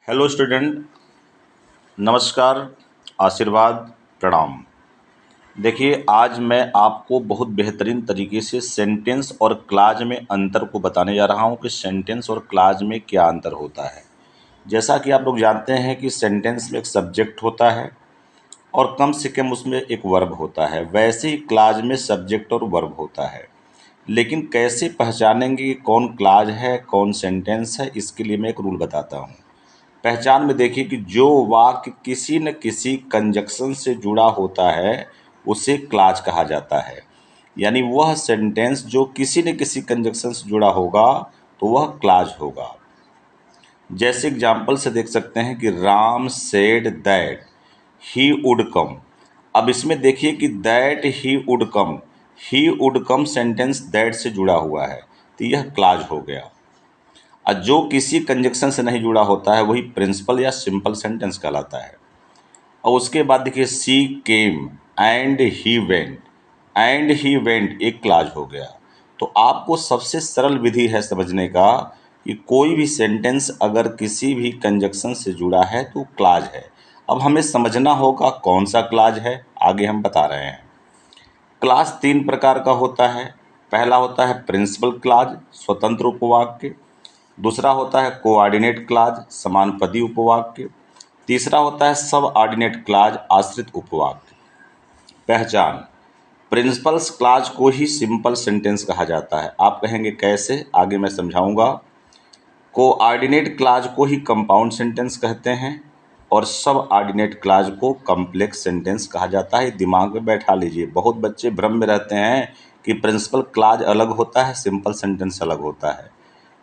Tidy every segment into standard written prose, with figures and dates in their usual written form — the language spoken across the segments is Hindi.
हेलो स्टूडेंट, नमस्कार, आशीर्वाद, प्रणाम। देखिए, आज मैं आपको बहुत बेहतरीन तरीके से सेंटेंस और क्लाज में अंतर को बताने जा रहा हूँ कि सेंटेंस और क्लाज में क्या अंतर होता है। जैसा कि आप लोग जानते हैं कि सेंटेंस में एक सब्जेक्ट होता है और कम से कम उसमें एक वर्ब होता है, वैसे ही क्लाज में सब्जेक्ट और वर्ब होता है। लेकिन कैसे पहचानेंगे कि कौन क्लाज है, कौन सेंटेंस है, इसके लिए मैं एक रूल बताता हूँ। पहचान में देखिए कि जो वाक्य किसी न किसी कंजक्शन से जुड़ा होता है उसे क्लाज कहा जाता है। यानी वह सेंटेंस जो किसी न किसी कंजक्शन से जुड़ा होगा तो वह क्लाज होगा। जैसे एग्जाम्पल से देख सकते हैं कि Ram said that he would come. अब इसमें देखिए कि that he would come sentence that से जुड़ा हुआ है तो यह क्लाज हो गया। और जो किसी कंजक्शन से नहीं जुड़ा होता है वही प्रिंसिपल या सिंपल सेंटेंस कहलाता है। और उसके बाद देखिए सी केम एंड ही वेंट एक क्लाज हो गया। तो आपको सबसे सरल विधि है समझने का कि कोई भी सेंटेंस अगर किसी भी कंजक्शन से जुड़ा है तो क्लाज है। अब हमें समझना होगा कौन सा क्लाज है, आगे हम बता रहे हैं। क्लाज तीन प्रकार का होता है। पहला होता है प्रिंसिपल क्लाज, स्वतंत्र उपवाक्य। दूसरा होता है कोऑर्डिनेट क्लाज, समानपदी उपवाक्य। तीसरा होता है सब ऑर्डिनेट क्लाज, आश्रित उपवाक्य। पहचान, प्रिंसिपल्स क्लाज को ही सिंपल सेंटेंस कहा जाता है। आप कहेंगे कैसे, आगे मैं समझाऊंगा। कोऑर्डिनेट क्लाज को ही कंपाउंड सेंटेंस कहते हैं और सब ऑर्डिनेट क्लाज को कॉम्प्लेक्स सेंटेंस कहा जाता है। दिमाग में बैठा लीजिए। बहुत बच्चे भ्रम में रहते हैं कि प्रिंसिपल क्लाज अलग होता है, सिंपल सेंटेंस अलग होता है,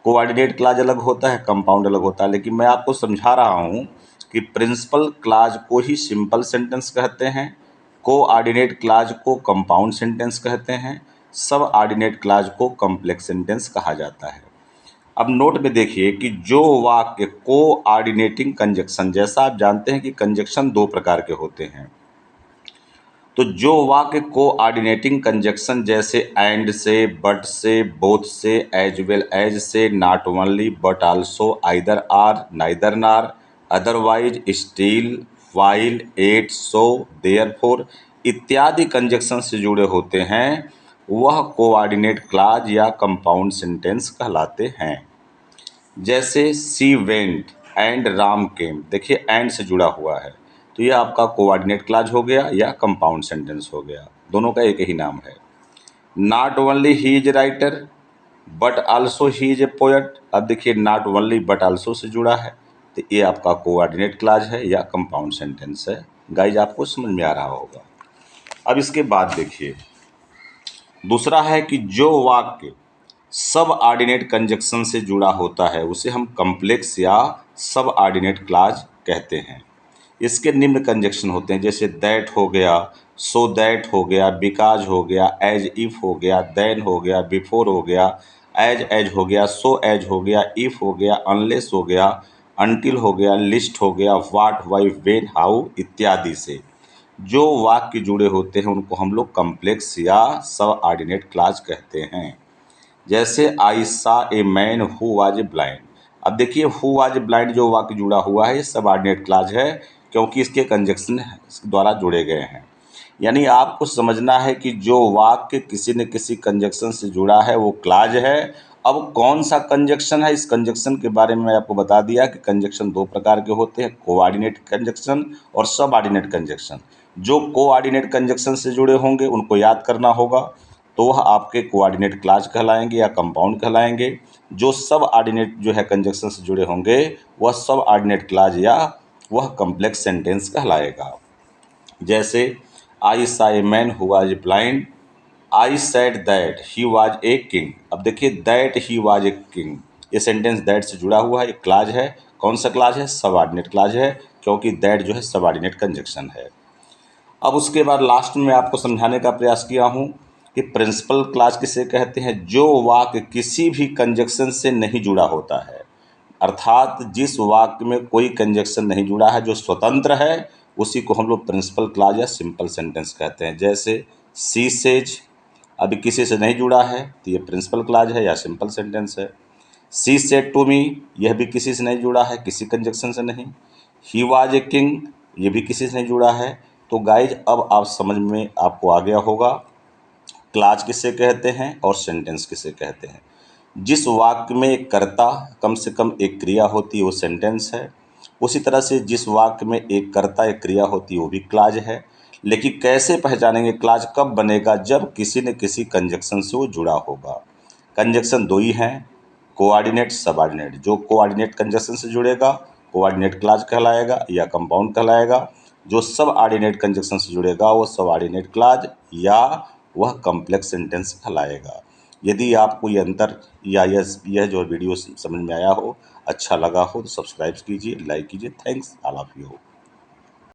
कोऑर्डिनेट क्लाज अलग होता है, कंपाउंड अलग होता है। लेकिन मैं आपको समझा रहा हूँ कि प्रिंसिपल क्लाज को ही सिंपल सेंटेंस कहते हैं, कोऑर्डिनेट क्लाज को कंपाउंड सेंटेंस कहते हैं, सब ऑर्डिनेट क्लाज को कॉम्प्लेक्स सेंटेंस कहा जाता है। अब नोट में देखिए कि जो वाक्य कोऑर्डिनेटिंग कंजक्शन, जैसा आप जानते हैं कि कंजक्शन दो प्रकार के होते हैं, तो जो वाक्य कोऑर्डिनेटिंग कंजक्शन जैसे एंड से, बट से, बोथ से, एज वेल एज से, not only but also, either or, neither nor, otherwise, still, while, yet, so, therefore इत्यादि कंजक्शन से जुड़े होते हैं वह कोऑर्डिनेट क्लाज या कंपाउंड सेंटेंस कहलाते हैं। जैसे she went and Ram came, देखिए एंड से जुड़ा हुआ है तो यह आपका कोऑर्डिनेट क्लाज हो गया या कंपाउंड सेंटेंस हो गया, दोनों का एक ही नाम है। Not only he is writer but also he is a poet, अब देखिए not only but also say जुड़ा है तो ये आपका कोऑर्डिनेट क्लाज है या कंपाउंड सेंटेंस है। गाइज आपको समझ में आ रहा होगा। अब इसके बाद देखिए दूसरा है कि जो वाक्य सब ऑर्डिनेट कंजक्शन से जुड़ा होता है उसे हम कॉम्प्लेक्स या सब ऑर्डिनेट क्लाज कहते हैं। इसके निम्न कंजक्शन होते हैं, जैसे दैट हो गया, सो दैट हो गया, बिकॉज हो गया, एज इफ हो गया, देन हो गया, बिफोर हो गया, एज हो गया, सो एज हो गया, इफ हो गया, अनलेस हो गया, अनटिल हो गया, लिस्ट हो गया, व्हाट, वाई, व्हेन, हाउ इत्यादि से जो वाक्य जुड़े होते हैं उनको हम लोग कॉम्प्लेक्स या सब ऑर्डिनेट क्लाज कहते हैं। जैसे आई सा a man who was blind, अब देखिए हु वाज ब्लाइंड जो वाक्य जुड़ा हुआ है ये सबऑर्डिनेट क्लाज है क्योंकि इसके कंजक्शन द्वारा जुड़े गए हैं। यानी आपको समझना है कि जो वाक्य किसी न किसी कंजक्शन से जुड़ा है वो क्लाज है। अब कौन सा कंजक्शन है, इस कंजक्शन के बारे में मैं आपको बता दिया कि कंजक्शन दो प्रकार के होते हैं, कोऑर्डिनेट कंजक्शन और सबऑर्डिनेट कंजक्शन। जो कोऑर्डिनेट कंजक्शन से जुड़े होंगे उनको याद करना होगा तो वह आपके कोऑर्डिनेट क्लाज कहलाएंगे या कंपाउंड कहलाएंगे। जो सब ऑर्डिनेट जो है कंजक्शन से जुड़े होंगे वह सब ऑर्डिनेट क्लाज या वह कॉम्प्लेक्स सेंटेंस कहलाएगा। जैसे आई सा a man who was blind, I said that he was a king, अब देखिए that he was a king, ये सेंटेंस दैट से जुड़ा हुआ है, एक क्लाज है। कौन सा क्लाज है, सब ऑर्डिनेट क्लाज है क्योंकि दैट जो है सब ऑर्डिनेट कंजक्शन है। अब उसके बाद लास्ट में आपको समझाने का प्रयास किया हूँ कि प्रिंसिपल क्लाज किसे कहते हैं, जो वाक्य किसी भी कंजक्शन से नहीं जुड़ा होता है, अर्थात जिस वाक्य में कोई कंजक्शन नहीं जुड़ा है, जो स्वतंत्र है, उसी को हम लोग प्रिंसिपल क्लाज या सिंपल सेंटेंस कहते हैं। जैसे सी सेज, अभी किसी से नहीं जुड़ा है तो ये प्रिंसिपल क्लाज है या सिंपल सेंटेंस है। शी सेड टू मी, यह भी किसी से नहीं जुड़ा है, किसी कंजक्शन से नहीं। ही वाज ए किंग, ये भी किसी से नहीं जुड़ा है। तो गाइज अब आप समझ में आपको आ गया होगा क्लाज किसे कहते हैं और सेंटेंस किसे कहते हैं। जिस वाक्य में एक कर्ता कम से कम एक क्रिया होती है वो सेंटेंस है। उसी तरह से जिस वाक्य में एक कर्ता एक क्रिया होती है वो भी क्लाज है। लेकिन कैसे पहचानेंगे क्लाज कब बनेगा? जब किसी न किसी कंजक्शन से वो जुड़ा होगा। कंजक्शन दो ही हैं, कोऑर्डिनेट सबऑर्डिनेट। जो कोऑर्डिनेट कंजक्शन से जुड़ेगा कोऑर्डिनेट क्लाज कहलाएगा या कंपाउंड कहलाएगा। जो सब ऑर्डिनेट कंजक्शन से जुड़ेगा वो सब ऑर्डिनेट क्लाज या वह कॉम्प्लेक्स सेंटेंस कहलाएगा। यदि आपको ये अंतर या यह जो वीडियो समझ में आया हो, अच्छा लगा हो, तो सब्सक्राइब कीजिए, लाइक कीजिए। Thanks all of you.